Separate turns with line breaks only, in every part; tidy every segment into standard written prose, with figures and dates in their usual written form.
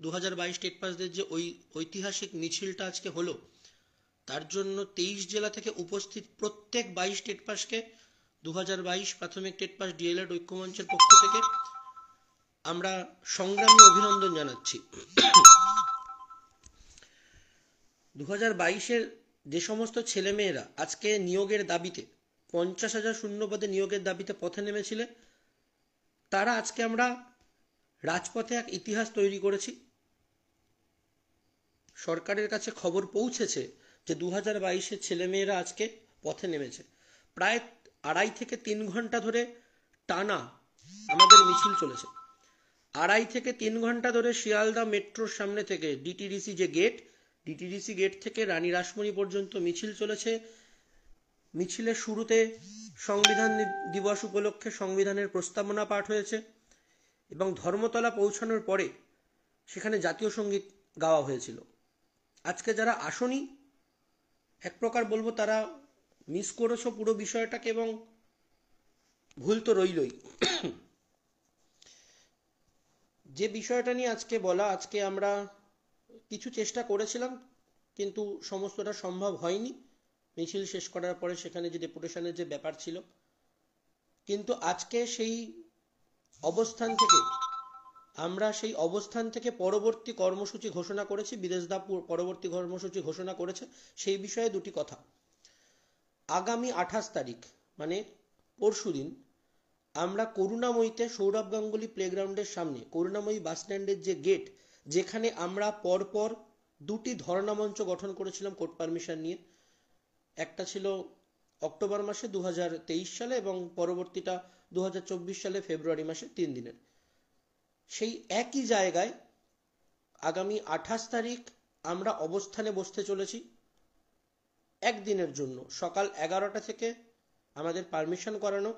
2022 TET পাসদের যে ওই ঐতিহাসিক মিছিলটা আজকে হলো, তার জন্য 23 জেলা থেকে উপস্থিত প্রত্যেক 22 টেট পাসকে 2022 প্রাথমিক টেট পাস ডিএলএড ঐক্যমঞ্চের পক্ষ থেকে আমরা সংগ্রামী অভিনন্দন জানাচ্ছি। 2022-এর যে সমস্ত ছেলেমেয়েরা আজকে নিয়োগের দাবিতে 50,000 শূন্যপদে নিয়োগের দাবিতে পথে নেমেছিলে, তারা আজকে আমরা রাজপথে এক ইতিহাস তৈরি করেছি। সরকারের কাছে খবর পৌঁছেছে যে 2022-এর ছেলেমেয়েরা আজকে পথে নেমেছে। প্রায় 2.5 থেকে 3 ঘন্টা ধরে টানা আমাদের মিছিল চলেছে। 2.5 থেকে 3 ঘন্টা ধরে শিয়ালদা মেট্রোর সামনে থেকে ডিটিডিসি যে গেট, ডিটিডিসি গেট থেকে রানী রাসমণি পর্যন্ত মিছিল চলেছে। মিছিলের শুরুতে সংবিধান দিবস উপলক্ষে সংবিধানের প্রস্তাবনা পাঠ হয়েছে এবং ধর্মতলা পৌঁছানোর পরে সেখানে জাতীয় সঙ্গীত গাওয়া হয়েছিল। আজকে যারা আসনি, এক প্রকার বলবো তারা মিস করেছো পুরো বিষয়টাকে, এবং ভুল তো রইলই। যে বিষয়টা নিয়ে আজকে বলা, আজকে আমরা কিছু চেষ্টা করেছিলাম কিন্তু সমস্তটা সম্ভব হয়নি। মিছিল শেষ করার পরে সেখানে যে ডেপুটেশনের যে ব্যাপার ছিল, কিন্তু আজকে সেই অবস্থান থেকে পরবর্তী কর্মসূচি ঘোষণা করেছি। বিদেশদা পরবর্তী কর্মসূচি ঘোষণা করেছে। সেই বিষয়ে দুটি কথা। আগামী 28 তারিখ মানে পরশুদিন আমরা করুণাময়ীতে সৌরভ গাঙ্গুলি প্লেগ্রাউন্ডের সামনে, করুণাময়ী বাস স্ট্যান্ডের যে গেট, যেখানে আমরা পরপর দুটি ধর্ণা মঞ্চ গঠন করেছিলাম কোর্ট পারমিশন নিয়ে। একটা ছিল অক্টোবর মাসে 2023 সালে এবং পরবর্তীটা 2024 সালে ফেব্রুয়ারি মাসে 3 দিনের। সেই একই জায়গায় আগামী 28 তারিখ আমরা অবস্থানে বসতে চলেছি একদিনের জন্য। সকাল 11টা থেকে আমাদের পারমিশন করানো।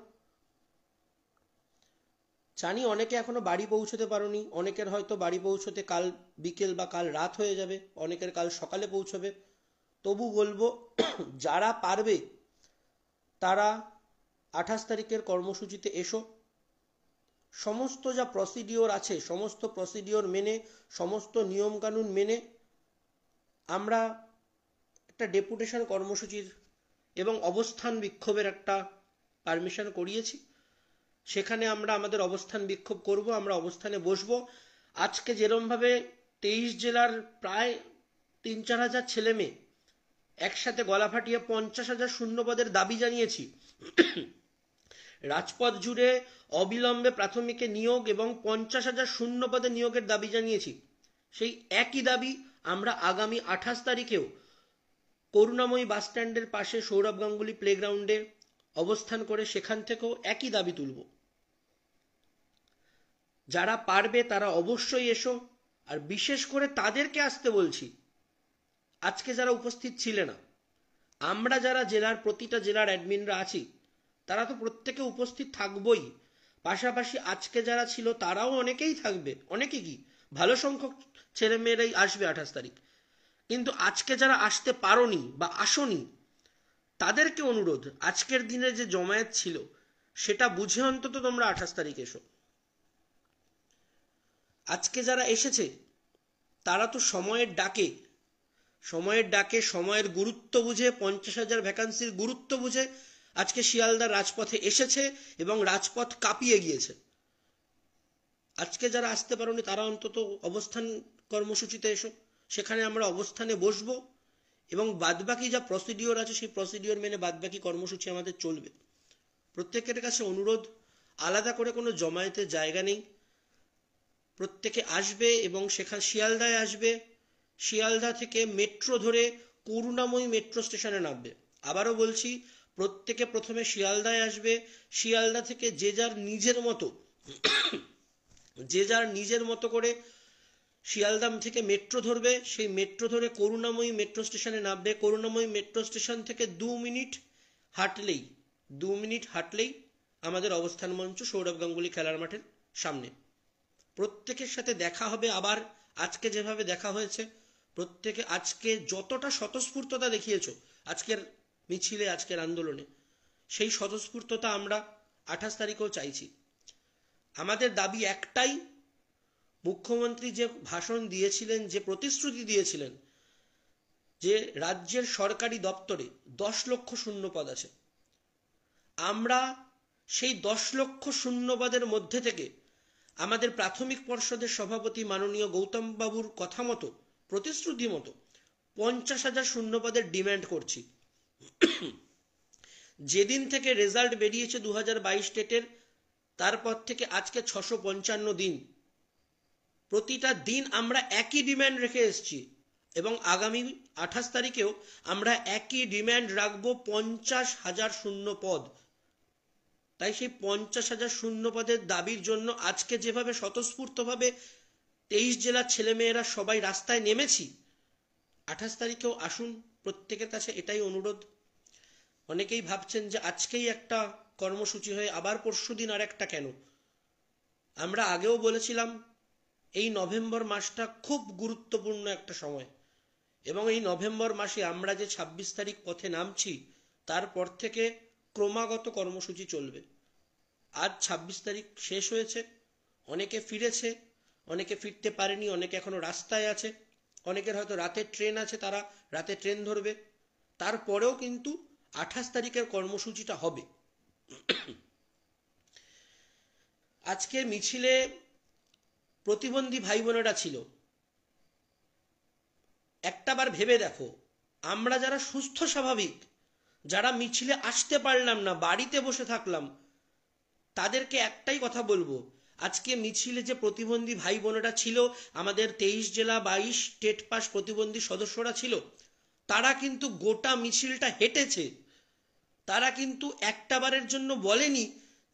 জানি অনেকে এখনো বাড়ি পৌঁছতে পারোনি, অনেকের হয়তো বাড়ি পৌঁছতে কাল বিকেল বা কাল রাত হয়ে যাবে, অনেকের কাল সকালে পৌঁছবে। তবু বলবো যারা পারবে তারা 28 তারিখের কর্মসূচিতে এসো। সমস্ত যা প্রসিডিওর আছে সমস্ত প্রসিডিওর মেনে, সমস্ত নিয়মকানুন মেনে আমরা একটা ডেপুটেশন কর্মসূচির এবং অবস্থান বিক্ষোভের একটা পারমিশন করিয়েছি। সেখানে আমরা আমাদের অবস্থান বিক্ষোভ করব, আমরা অবস্থানে বসবো। আজকে যেরমভাবে 23 জেলার প্রায় 3-4 হাজার ছেলে মেয়ে একসাথে গলা ফাটিয়ে 50,000 শূন্যপদের দাবি জানিয়েছি, রাজপথ জুড়ে অবিলম্বে প্রাথমিকে নিয়োগ এবং 50,000 শূন্যপদে নিয়োগের দাবি জানিয়েছি, সেই একই দাবি আমরা আগামী 28 তারিখেও করুণাময়ী বাস স্ট্যান্ডের পাশে সৌরভ গাঙ্গুলি প্লেগ্রাউন্ডে অবস্থান করে সেখান থেকেও একই দাবি তুলব। যারা পারবে তারা অবশ্যই এসো। আর বিশেষ করে তাদেরকে আসতে বলছি, আজকে যারা উপস্থিত ছিলে না, আমরা যারা জেলার প্রতিটা জেলার অ্যাডমিনরা আছি তারা তো প্রত্যেকে উপস্থিত থাকবই। পাশাপাশি আজকে যারা ছিল তারাও অনেকেই থাকবে, অনেকে কি ভালো সংখ্যক ছেলেমেয়েরাই আসবে 28 তারিখ। কিন্তু আজকে যারা আসতে পারোনি বা আসনি, তাদেরকে অনুরোধ, আজকের দিনে যে জমায়েত ছিল সেটা বুঝে অন্তত তোমরা 28 তারিখ এসো। আজকে যারা এসেছে তারা তো সময়ের ডাকে সময়ের গুরুত্ব বুঝে, 50,000 ভ্যাকান্সির গুরুত্ব বুঝে আজকে শিয়ালদার রাজপথে এসেছে এবং রাজপথ কাঁপিয়ে গিয়েছে। আজকে যারা আসতে পারোনি তারা অন্তত অবস্থান কর্মসূচিতে এসো, সেখানে আমরা অবস্থানে বসবো এবং বাদবাকি যা প্রসিডিওর আছে সেই প্রসিডিওর মেনে বাদবাকি কর্মসূচি আমাদের চলবে। প্রত্যেকের কাছে অনুরোধ, আলাদা করে কোনো জমায়েতের জায়গা নেই, প্রত্যেকে আসবে এবং সেখানে শিয়ালদায় আসবে। শিয়ালদা থেকে মেট্রো ধরে করুণাময়ী মেট্রো স্টেশনে নামবে। আবারও বলছি, প্রত্যেকে প্রথমে শিয়ালদায় আসবে, শিয়ালদা থেকে যে যার নিজের মতো করে শিয়ালদা থেকে মেট্রো ধরবে, সেই মেট্রো ধরে করুণাময়ী মেট্রো স্টেশনে নামবে। করুণাময়ী মেট্রো স্টেশন থেকে 2 মিনিট হাঁটলেই আমাদের অবস্থান মঞ্চ সৌরভ গাঙ্গুলি খেলার মাঠের সামনে। প্রত্যেকের সাথে দেখা হবে আবার আজকে যেভাবে দেখা হয়েছে। প্রত্যেকে আজকে যতটা স্বতঃস্ফূর্ততা দেখিয়েছো আজকের মিছিলে, আজকের আন্দোলনে, সেই স্বতঃস্ফূর্ততা আমরা 28 তারিখেও চাইছি। আমাদের দাবি একটাই, মুখ্যমন্ত্রী যে ভাষণ দিয়েছিলেন, যে প্রতিশ্রুতি দিয়েছিলেন যে রাজ্যের সরকারি দপ্তরে 10 লক্ষ শূন্যপদ আছে, আমরা সেই 10 লক্ষ শূন্যপদের মধ্যে থেকে আমাদের প্রাথমিক পর্ষদের সভাপতি মাননীয় গৌতম বাবুর কথা মতো, প্রতিশ্রুতি মতো 50,000 শূন্যপদের ডিম্যান্ড করছি। যেদিন থেকে রেজাল্ট বেরিয়েছে 2022 টেটের, তারপর থেকে আজকে 655 দিন, প্রতিটা দিন আমরা একই ডিম্যান্ড রেখে এসেছি এবং আগামী 28 তারিখেও আমরা একই ডিম্যান্ড রাখবো, 50,000 শূন্যপদ। তাই সেই 50,000 শূন্যপদের দাবির জন্য আজকে যেভাবে স্বতঃস্ফূর্তভাবে 23 জেলার ছেলেমেয়েরা সবাই রাস্তায় নেমেছি, 28 তারিখেও আসুন। প্রত্যেকের কাছে এটাই অনুরোধ। অনেকেই ভাবছেন যে আজকেই একটা কর্মসূচি হয়ে আবার পরশুদিন আর একটা কেন। আমরা আগেও বলেছিলাম এই নভেম্বর মাসটা খুব গুরুত্বপূর্ণ একটা সময়, এবং এই নভেম্বর মাসে আমরা যে 26 তারিখ পথে নামছি, তারপর থেকে ক্রমাগত কর্মসূচি চলবে। আজ 26 তারিখ শেষ হয়েছে, অনেকে ফিরেছে, অনেকে ফিরতে পারেনি, অনেকে এখনো রাস্তায় আছে, অনেকের হয়তো রাতের ট্রেন আছে, তারা রাতে ট্রেন ধরবে। তারপরেও কিন্তু 28 তারিখের কর্মসূচিটা হবে। আজকে মিছিলে প্রতিবন্ধী ভাই বোনেরা ছিল। একটাবার ভেবে দেখো, আমরা যারা সুস্থ স্বাভাবিক, যারা মিছিলে আসতে পারলাম না, বাড়িতে বসে থাকলাম, তাদেরকে একটাই কথা বলবো, আজকে মিছিলে যে প্রতিবন্ধী ভাই বোনেরা ছিল, আমাদের 23 জেলা 22 স্টেট পাস প্রতিবন্ধী সদস্যরা ছিল, তারা কিন্তু গোটা মিছিলটা হেঁটেছে। তারা কিন্তু একটাবারের জন্য বলেনি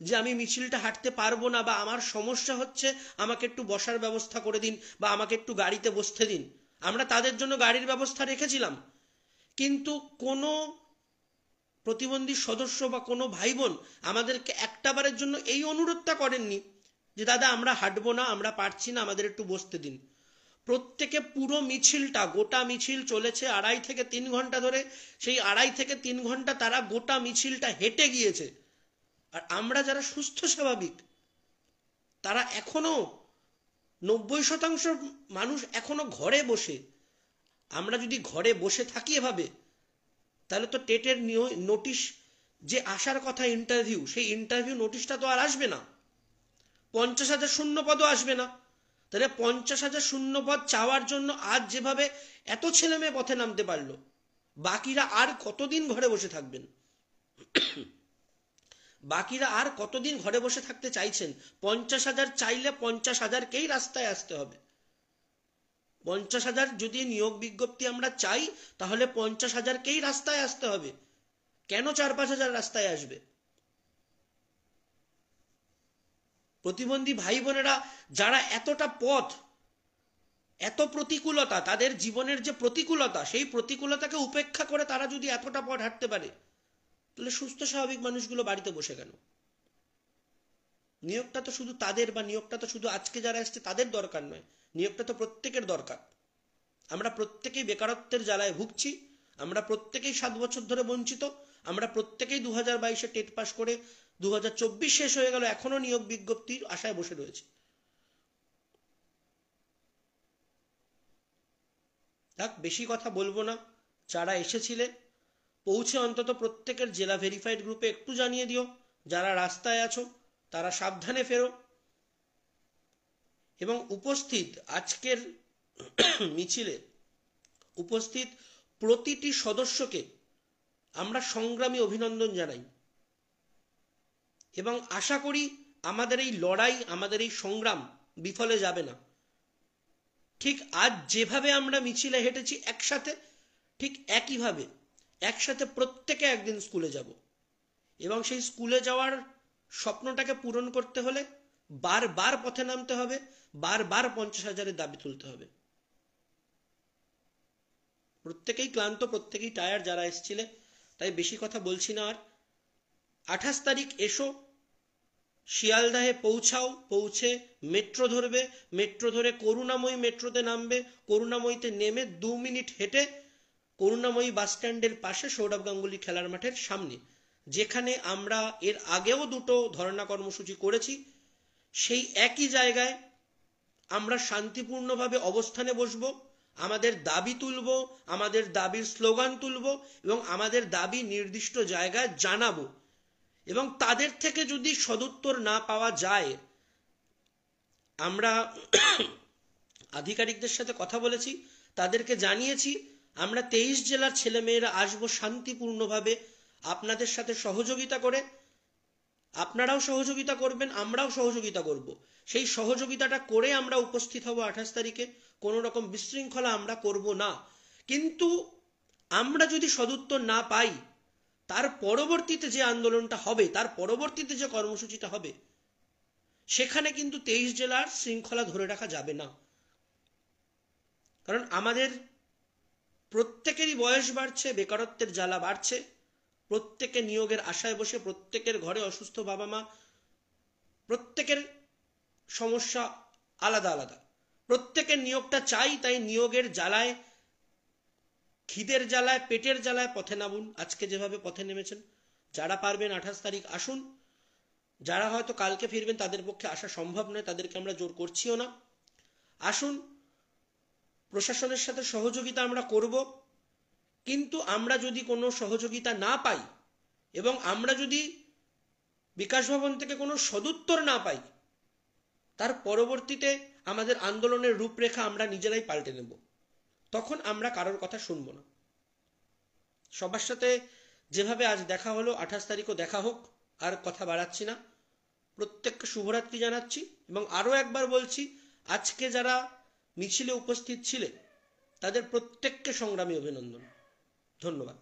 যে আমি মিছিলটা হাঁটতে পারবো না, বা আমার সমস্যা হচ্ছে, আমাকে একটু বসার ব্যবস্থা করে দিন, বা আমাকে একটু গাড়িতে বসতে দিন। আমরা তাদের জন্য গাড়ির ব্যবস্থা রেখেছিলাম, কিন্তু কোনো প্রতিবন্ধী সদস্য বা কোনো ভাই বোন আমাদেরকে একটাবারের জন্য এই অনুরোধটা করেননি যে দাদা আমরা হাঁটবো না, আমরা পারছি না, আমাদের একটু বসতে দিন। প্রত্যেকে পুরো মিছিলটা, গোটা মিছিল চলেছে 2.5 থেকে 3 ঘন্টা ধরে, সেই 2.5 থেকে 3 ঘন্টা তারা গোটা মিছিলটা হেঁটে গিয়েছে। আর আমরা যারা সুস্থ স্বাভাবিক, তারা এখনো 90% মানুষ এখনো ঘরে বসে। আমরা যদি ঘরে বসে থাকি এভাবে, তাহলে তো টেটের নোটিশ যে আসার কথা ইন্টারভিউ, সেই ইন্টারভিউ নোটিশটা তো আর আসবে না, 50,000 শূন্যপদও আসবে না। তাহলে 50,000 শূন্যপদ চাওয়ার জন্য আজ যেভাবে এত ছেলে মেয়ে পথে নামতে পারলো, বাকিরা আর কতদিন ঘরে বসে থাকবেন? বাকিরা আর কতদিন ঘরে বসে থাকতে চাইছেন? 50,000 চাইলে 50,000কেই রাস্তায় আসতে হবে। 50,000 যদি নিয়োগ বিজ্ঞপ্তি আমরা চাই, তাহলে 50,000কেই রাস্তায় আসতে হবে। কেন 4-5,000 রাস্তায় আসবে? প্রতিবন্ধী ভাই বোনেরা যারা এতটা পথ, এত প্রতিকূলতা, তাদের জীবনের যে প্রতিকূলতা, সেই প্রতিকূলতাকে উপেক্ষা করে তারা যদি এতটা পথ হাঁটতে পারে, তাহলে সুস্থ স্বাভাবিক মানুষগুলো বাড়িতে বসে কেন? নিয়োগটা তো শুধু তাদের, বা নিয়োগটা তো শুধু আজকে যারা এসছে তাদের দরকার নয়, নিয়োগটা তো প্রত্যেকের দরকার। আমরা প্রত্যেকেই বেকারত্বের জ্বালায় ভুগছি, আমরা প্রত্যেকেই 7 বছর ধরে বঞ্চিত, আমরা প্রত্যেকেই 2022-এ টেট পাস করে 2024 শেষ হয়ে গেল, এখনো নিয়োগ বিজ্ঞপ্তির আশায় বসে রয়েছে। দেখ, বেশি কথা বলবো না। যারা এসেছিলে পৌঁছে অন্তত প্রত্যেকের জেলা ভেরিফাইড গ্রুপে একটু জানিয়ে দিও, যারা রাস্তায় আছো তারা সাবধানে ফেরো। এবং উপস্থিত আজকের মিছিলে উপস্থিত প্রতিটি সদস্যকে আমরা সংগ্রামী অভিনন্দন জানাই, এবং আশা করি আমাদের এই লড়াই, আমাদের এই সংগ্রাম বিফলে যাবে না। ঠিক আজ যেভাবে আমরা মিছিলে হেঁটেছি একসাথে, ঠিক একইভাবে একসাথে প্রত্যেকে একদিন স্কুলে যাব, এবং সেই স্কুলে যাওয়ার স্বপ্নটাকে পূরণ করতে হলে বারবার পথে নামতে হবে, বারবার 50,000-এর দাবি তুলতে হবে। প্রত্যেকেই ক্লান্ত, প্রত্যেকেই টায়ার্ড যারা এসেছিলে, তাই বেশি কথা বলছি না আর। 28 তারিখ এসো, শিয়ালদাহে পৌঁছাও, পৌঁছে মেট্রো ধরবে, মেট্রো ধরে করুণাময়ী মেট্রোতে নামবে, করুণাময়ীতে নেমে 2 মিনিট হেঁটে করুণাময়ী বাস স্ট্যান্ডের পাশে সৌরভ গাঙ্গুলি খেলার মাঠের সামনে, যেখানে আমরা এর আগেও 2টো ধর্ণা কর্মসূচি করেছি, সেই একই জায়গায় আমরা শান্তিপূর্ণভাবে অবস্থানে বসবো, আমাদের দাবি তুলব, আমাদের দাবির স্লোগান তুলব এবং আমাদের দাবি নির্দিষ্ট জায়গায় জানাবো। এবং তাদের থেকে যদি সদুত্তর না পাওয়া যায়, আমরা আধিকারিকদের সাথে কথা বলেছি, তাদেরকে জানিয়েছি আমরা 23 জেলার ছেলেমেয়েরা আসবো শান্তিপূর্ণভাবে আপনাদের সাথে সহযোগিতা করে। আপনারাও সহযোগিতা করবেন, আমরাও সহযোগিতা করব। সেই সহযোগিতাটা করে আমরা উপস্থিত হব 28 তারিখে। কোনো রকম বিশৃঙ্খলা আমরা করব না। কিন্তু আমরা যদি সদুত্তর না পাই, তার পরবর্তীতে যে আন্দোলনটা হবে, তার পরবর্তীতে যে কর্মসূচিটা হবে, সেখানে কিন্তু 23 জেলার শৃঙ্খলা ধরে রাখা যাবে না। কারণ আমাদের প্রত্যেকেরই বয়স বাড়ছে, বেকারত্বের জ্বালা বাড়ছে, প্রত্যেকে নিয়োগের আশায় বসে, প্রত্যেকের ঘরে অসুস্থ বাবা মা, প্রত্যেকের সমস্যা আলাদা আলাদা, প্রত্যেকের নিয়োগটা চাই। তাই নিয়োগের জ্বালায়, খিদের জ্বালায়, পেটের জ্বালায় পথে নামুন। আজকে যেভাবে পথে নেমেছেন, যারা পারবেন 28 তারিখ আসুন। যারা হয়তো কালকে ফিরবেন, তাদের পক্ষে আসা সম্ভব নয়, তাদেরকে আমরা জোর করছিও না। আসুন, প্রশাসনের সাথে সহযোগিতা আমরা করব। কিন্তু আমরা যদি কোনো সহযোগিতা না পাই এবং আমরা যদি বিকাশ ভবন থেকে কোনো সদুত্তর না পাই, তার পরবর্তীতে আমাদের আন্দোলনের রূপরেখা আমরা নিজেরাই পাল্টে নেব। তখন আমরা কারোর কথা শুনবো না। সবার সাথে যেভাবে আজ দেখা হলো, 28 তারিখও দেখা হোক। আর কথা বাড়াচ্ছি না, প্রত্যেককে শুভরাত্রি জানাচ্ছি। এবং আরও একবার বলছি, আজকে যারা মিছিলে উপস্থিত ছিলেন তাদের প্রত্যেককে সংগ্রামী অভিনন্দন। ধন্যবাদ।